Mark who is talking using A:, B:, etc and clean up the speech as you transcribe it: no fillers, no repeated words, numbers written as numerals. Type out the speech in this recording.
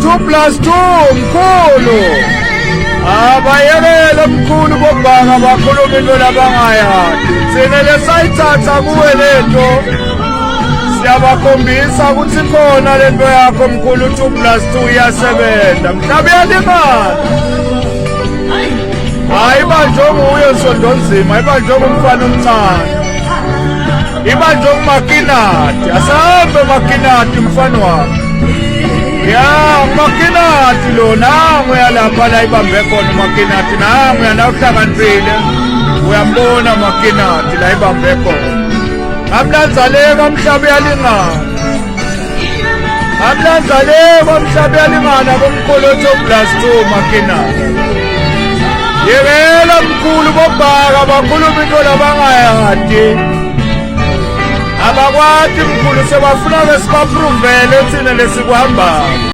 A: 2+2 mkhulu. Abayekele mkhulu bobhaka bakhuluma into labangayazi. Thina lesayithatha kuwe lento. Siyabakhombisa ukuthi khona lento yakho mkhulu 2+2 iyasebenza. Mhlawumbe iyalingana. Hayi manje nguye Sondonzima, hayi manje ngumfana omncane. Ibanjwe uMakinati, asahambe Makinati mfana wami. Ya, Makinati lo nangu yalapha la ibambe khona Makinati, nangu yanawuhlakaniphile. Uyambona Makinati la ibambe khona. Amlanzaleka umhlaba uyalingana. Amlanzaleka umhlaba uyalingana komkhulu 2+2 Makinati. Yekela mkhulu bobhaka bakhuluma into labangayazi. Abakwati mkhulu sebafuna besibaprovele thina lesikuhamba.